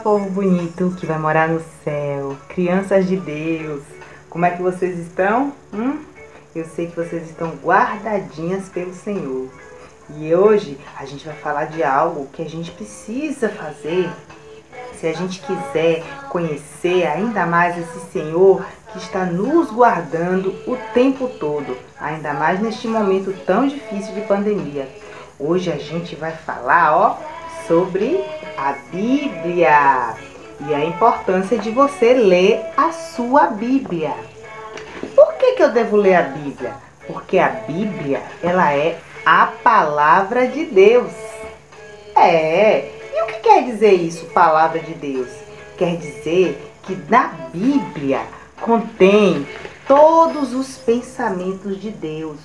povo bonito que vai morar no céu, crianças de Deus, como é que vocês estão? Eu sei que vocês estão guardadinhas pelo Senhor. E hoje a gente vai falar de algo que a gente precisa fazer se a gente quiser conhecer ainda mais esse Senhor que está nos guardando o tempo todo, ainda mais neste momento tão difícil de pandemia. Hoje a gente vai falar, sobre a Bíblia e a importância de você ler a sua Bíblia. Por que eu devo ler a Bíblia? Porque a Bíblia, ela é a palavra de Deus. E o que quer dizer isso, palavra de Deus? Quer dizer que na Bíblia contém todos os pensamentos de Deus.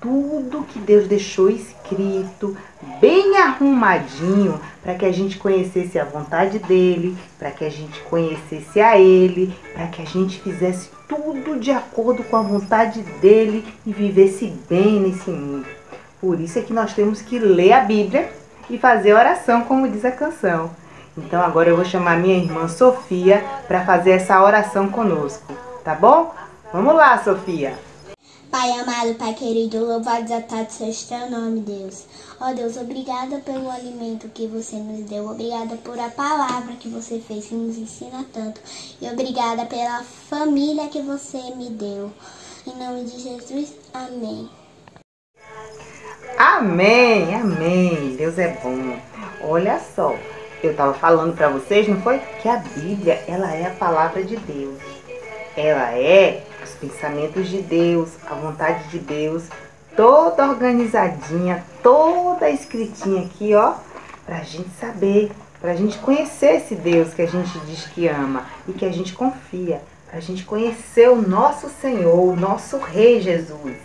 Tudo que Deus deixou escrito, bem arrumadinho, para que a gente conhecesse a vontade dEle, para que a gente conhecesse a Ele, para que a gente fizesse tudo de acordo com a vontade dEle e vivesse bem nesse mundo. Por isso é que nós temos que ler a Bíblia e fazer oração, como diz a canção. Então agora eu vou chamar minha irmã Sofia para fazer essa oração conosco, tá bom? Vamos lá, Sofia! Pai amado, Pai querido, louvado e exaltado seja teu nome, Deus. Ó Deus, obrigada pelo alimento que você nos deu, obrigada por a palavra que você fez, que nos ensina tanto. E obrigada pela família que você me deu. Em nome de Jesus, amém. Amém, amém. Deus é bom. Olha só, eu estava falando para vocês, não foi? Que a Bíblia, ela é a palavra de Deus. Ela é os pensamentos de Deus, a vontade de Deus, toda organizadinha, toda escritinha aqui, pra gente saber, pra gente conhecer esse Deus que a gente diz que ama e que a gente confia, pra gente conhecer o nosso Senhor, o nosso Rei Jesus,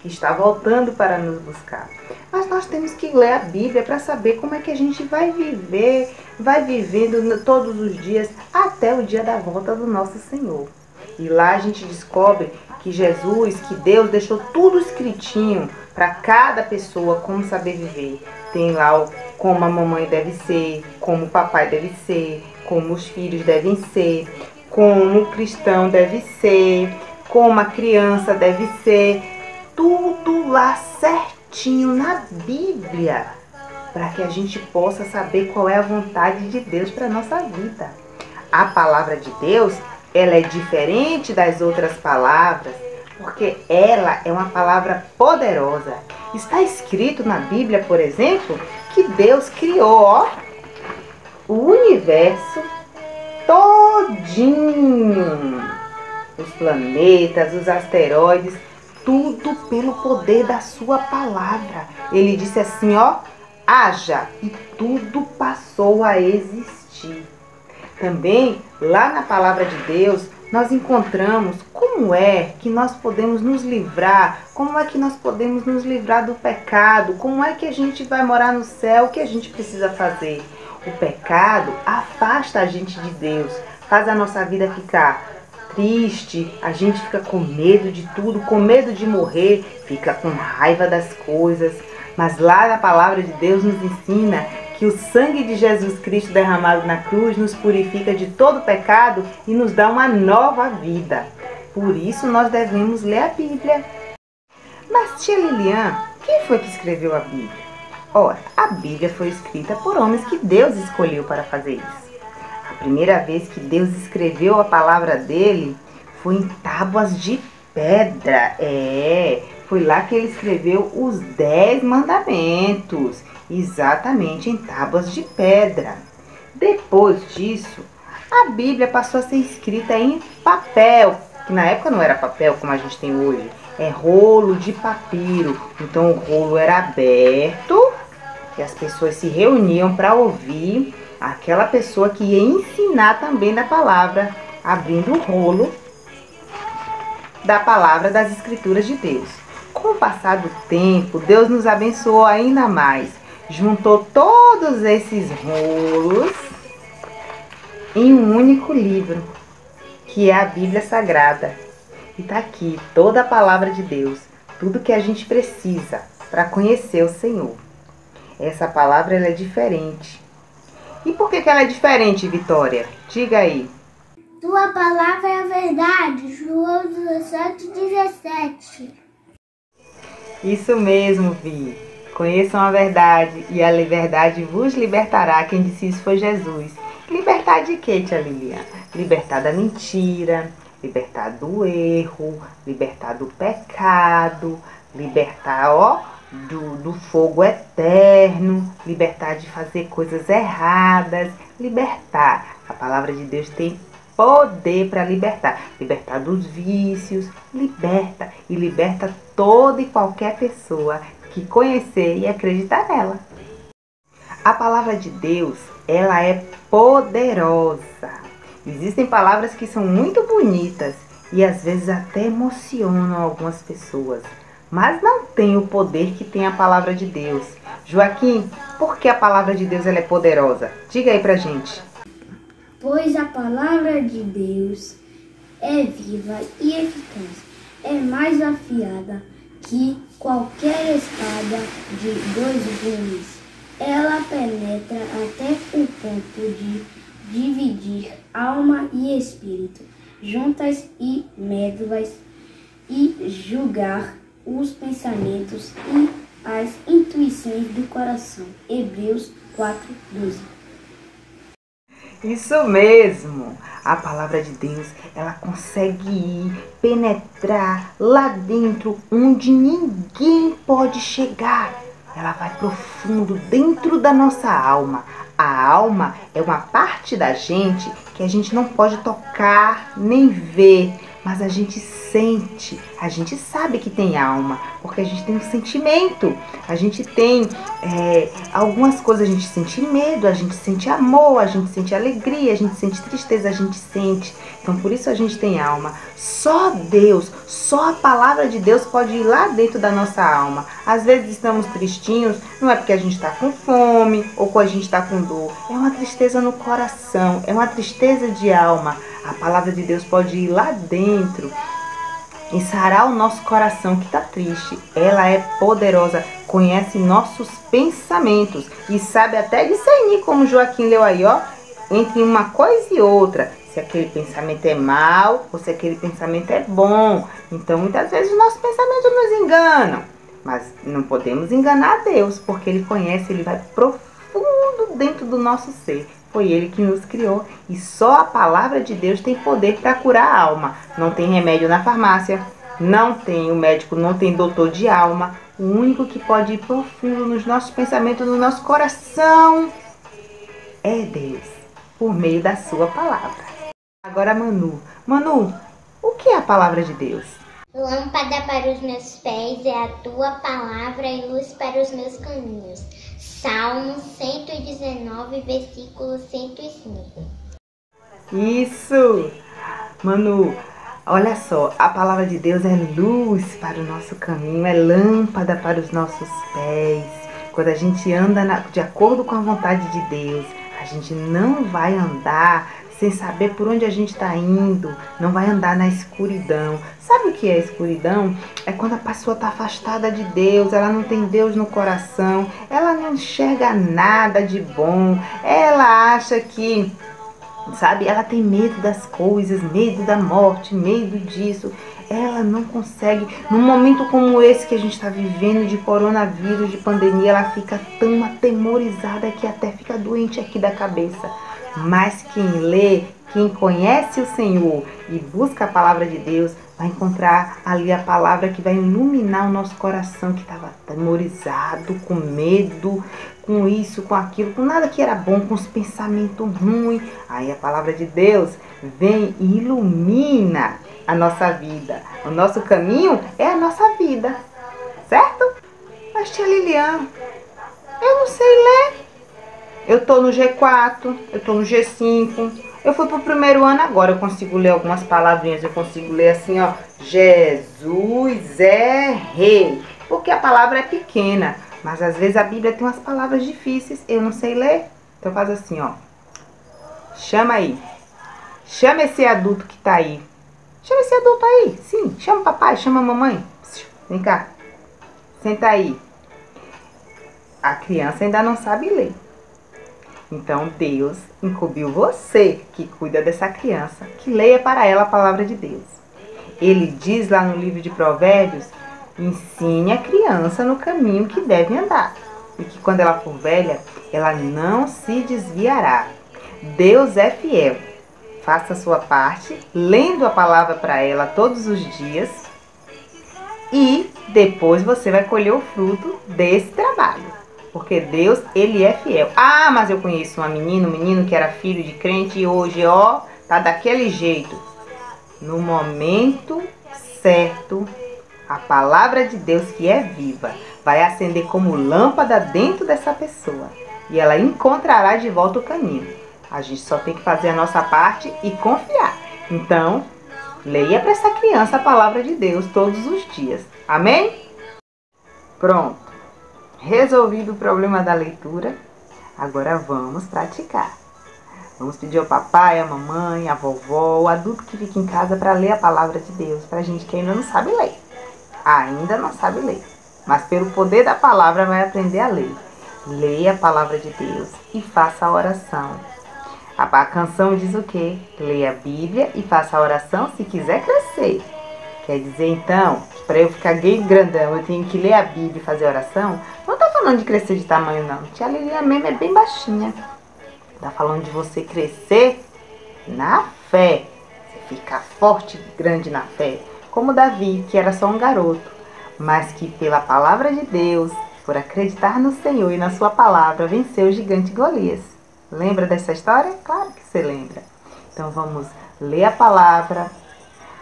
que está voltando para nos buscar. Mas nós temos que ler a Bíblia para saber como é que a gente vai viver, vai vivendo todos os dias até o dia da volta do nosso Senhor. E lá a gente descobre que Jesus, que Deus deixou tudo escritinho para cada pessoa como saber viver. Tem lá como a mamãe deve ser, como o papai deve ser, como os filhos devem ser, como o cristão deve ser, como a criança deve ser. Tudo lá certinho na Bíblia, para que a gente possa saber qual é a vontade de Deus para a nossa vida. A palavra de Deus, ela é diferente das outras palavras, porque ela é uma palavra poderosa. Está escrito na Bíblia, por exemplo, que Deus criou o universo todinho. Os planetas, os asteroides, tudo pelo poder da sua palavra. Ele disse assim, haja, e tudo passou a existir. Também, lá na palavra de Deus, nós encontramos como é que nós podemos nos livrar, como é que nós podemos nos livrar do pecado, como é que a gente vai morar no céu, o que a gente precisa fazer. O pecado afasta a gente de Deus, faz a nossa vida ficar triste, a gente fica com medo de tudo, com medo de morrer, fica com raiva das coisas. Mas lá na palavra de Deus nos ensina que o sangue de Jesus Cristo derramado na cruz nos purifica de todo pecado e nos dá uma nova vida. Por isso nós devemos ler a Bíblia. Mas tia Lilian, quem foi que escreveu a Bíblia? Ora, a Bíblia foi escrita por homens que Deus escolheu para fazer isso. A primeira vez que Deus escreveu a palavra dele foi em tábuas de pedra. Foi lá que ele escreveu os 10 mandamentos, exatamente em tábuas de pedra. Depois disso, a Bíblia passou a ser escrita em papel, que na época não era papel como a gente tem hoje, é rolo de papiro. Então o rolo era aberto e as pessoas se reuniam para ouvir aquela pessoa que ia ensinar também da palavra, abrindo o rolo da palavra das Escrituras de Deus. Com o passar do tempo, Deus nos abençoou ainda mais. Juntou todos esses rolos em um único livro, que é a Bíblia Sagrada. E está aqui toda a palavra de Deus, tudo que a gente precisa para conhecer o Senhor. Essa palavra ela é diferente. E por que ela é diferente, Vitória? Diga aí. Tua palavra é a verdade. João 17:17. Isso mesmo, Vi. Conheçam a verdade e a liberdade vos libertará. Quem disse isso foi Jesus. Libertar de quê, tia Lilian? Libertar da mentira, libertar do erro, libertar do pecado, libertar, do fogo eterno, libertar de fazer coisas erradas, libertar. A palavra de Deus tem poder para libertar. Libertar dos vícios, liberta. E liberta toda e qualquer pessoa que conhecer e acreditar nela. A palavra de Deus, ela é poderosa. Existem palavras que são muito bonitas e às vezes até emocionam algumas pessoas, mas não tem o poder que tem a palavra de Deus. Joaquim, por que a palavra de Deus ela é poderosa? Diga aí pra gente. Pois a palavra de Deus é viva e eficaz, é mais afiada que qualquer espada de 2 gumes. Ela penetra até o ponto de dividir alma e espírito, juntas e médulas, e julgar os pensamentos e as intuições do coração. Hebreus 4:12. Isso mesmo! A palavra de Deus, ela consegue ir, penetrar lá dentro onde ninguém pode chegar. Ela vai profundo dentro da nossa alma. A alma é uma parte da gente que a gente não pode tocar nem ver, mas a gente sente, a gente sabe que tem alma, porque a gente tem um sentimento, a gente tem algumas coisas, a gente sente medo, a gente sente amor, a gente sente alegria, a gente sente tristeza, a gente sente. Então por isso a gente tem alma. Só Deus, só a palavra de Deus pode ir lá dentro da nossa alma. Às vezes estamos tristinhos, não é porque a gente está com fome ou porque a gente está com dor. É uma tristeza no coração, é uma tristeza de alma. A palavra de Deus pode ir lá dentro e sarar o nosso coração que está triste. Ela é poderosa, conhece nossos pensamentos e sabe até discernir, como Joaquim leu aí, entre uma coisa e outra. Se aquele pensamento é mau ou se aquele pensamento é bom. Então, muitas vezes, os nossos pensamentos nos enganam. Mas não podemos enganar a Deus, porque Ele conhece, Ele vai profundo dentro do nosso ser. Foi Ele que nos criou. E só a palavra de Deus tem poder para curar a alma. Não tem remédio na farmácia, não tem o médico, não tem doutor de alma. O único que pode ir profundo nos nossos pensamentos, no nosso coração, é Deus, por meio da sua palavra. Agora, Manu, o que é a palavra de Deus? Lâmpada para os meus pés é a tua palavra e luz para os meus caminhos. Salmo 119, versículo 105. Isso! Manu, olha só, a palavra de Deus é luz para o nosso caminho, é lâmpada para os nossos pés. Quando a gente anda de acordo com a vontade de Deus, a gente não vai andar sem saber por onde a gente está indo, não vai andar na escuridão. Sabe o que é escuridão? É quando a pessoa está afastada de Deus, ela não tem Deus no coração, ela não enxerga nada de bom, ela acha que, sabe, ela tem medo das coisas, medo da morte, medo disso. Ela não consegue, num momento como esse que a gente está vivendo, de coronavírus, de pandemia, ela fica tão atemorizada que até fica doente aqui da cabeça. Mas quem lê, quem conhece o Senhor e busca a palavra de Deus, vai encontrar ali a palavra que vai iluminar o nosso coração, que estava atemorizado, com medo, com isso, com aquilo, com nada que era bom, com os pensamentos ruins. Aí a palavra de Deus vem e ilumina a nossa vida. O nosso caminho é a nossa vida, certo? Mas tia Lilian, eu não sei ler. Eu tô no G4, eu tô no G5. Eu fui pro primeiro ano agora, eu consigo ler algumas palavrinhas. Eu consigo ler assim, Jesus é rei. Porque a palavra é pequena. Mas às vezes a Bíblia tem umas palavras difíceis. Eu não sei ler. Então faz assim, Chama aí. Chama esse adulto que tá aí. Chama esse adulto aí. Sim, chama o papai, chama a mamãe. Vem cá. Senta aí. A criança ainda não sabe ler. Então Deus incumbiu você, que cuida dessa criança, que leia para ela a palavra de Deus. Ele diz lá no livro de Provérbios: ensine a criança no caminho que deve andar, e que quando ela for velha, ela não se desviará. Deus é fiel. Faça a sua parte, lendo a palavra para ela todos os dias, e depois você vai colher o fruto desse trabalho. Porque Deus, Ele é fiel. Ah, mas eu conheço um menino que era filho de crente e hoje, ó, tá daquele jeito. No momento certo, a palavra de Deus, que é viva, vai acender como lâmpada dentro dessa pessoa. E ela encontrará de volta o caminho. A gente só tem que fazer a nossa parte e confiar. Então, leia para essa criança a palavra de Deus todos os dias. Amém? Pronto. Resolvido o problema da leitura, agora vamos praticar. Vamos pedir ao papai, à mamãe, à vovó, o adulto que fica em casa para ler a palavra de Deus, para a gente que ainda não sabe ler. Ainda não sabe ler, mas pelo poder da palavra vai aprender a ler. Leia a palavra de Deus e faça a oração. A canção diz o quê? Leia a Bíblia e faça a oração se quiser crescer. Quer dizer, então, que para eu ficar gay grandão, eu tenho que ler a Bíblia e fazer oração? Não tá falando de crescer de tamanho, não. Tia Lilian mesmo é bem baixinha. Tá falando de você crescer na fé. Você ficar forte e grande na fé. Como Davi, que era só um garoto, mas que pela palavra de Deus, por acreditar no Senhor e na sua palavra, venceu o gigante Golias. Lembra dessa história? Claro que você lembra. Então vamos ler a palavra.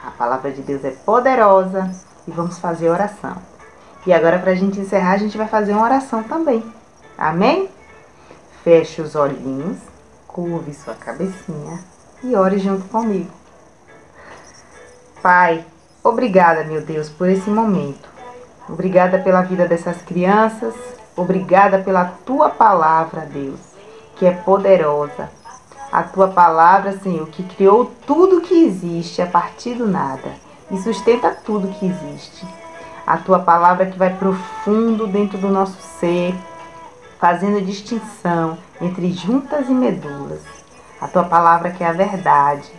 A palavra de Deus é poderosa e vamos fazer oração. E agora, para a gente encerrar, a gente vai fazer uma oração também. Amém? Feche os olhinhos, curve sua cabecinha e ore junto comigo. Pai, obrigada, meu Deus, por esse momento. Obrigada pela vida dessas crianças. Obrigada pela tua palavra, Deus, que é poderosa. A tua palavra, Senhor, que criou tudo que existe a partir do nada e sustenta tudo que existe. A tua palavra que vai profundo dentro do nosso ser, fazendo distinção entre juntas e medulas. A tua palavra que é a verdade.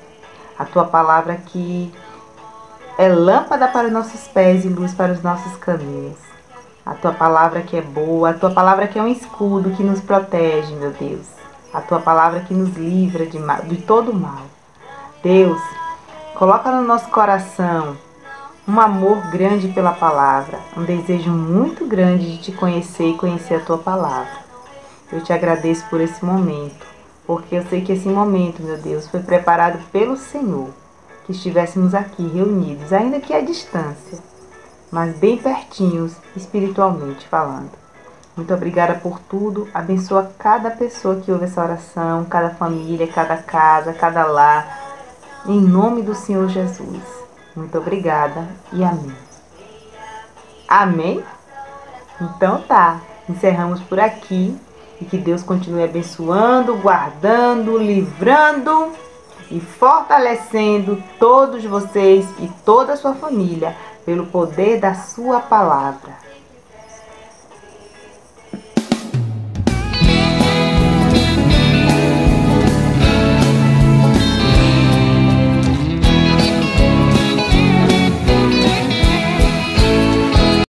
A tua palavra que é lâmpada para os nossos pés e luz para os nossos caminhos. A tua palavra que é boa. A tua palavra que é um escudo que nos protege, meu Deus. A tua palavra que nos livra de todo mal. Deus, coloca no nosso coração um amor grande pela palavra, um desejo muito grande de te conhecer e conhecer a tua palavra. Eu te agradeço por esse momento, porque eu sei que esse momento, meu Deus, foi preparado pelo Senhor, que estivéssemos aqui reunidos, ainda que à distância, mas bem pertinhos, espiritualmente falando. Muito obrigada por tudo. Abençoa cada pessoa que ouve essa oração, cada família, cada casa, cada lar. Em nome do Senhor Jesus. Muito obrigada e amém. Amém? Então tá. Encerramos por aqui. E que Deus continue abençoando, guardando, livrando e fortalecendo todos vocês e toda a sua família pelo poder da sua palavra.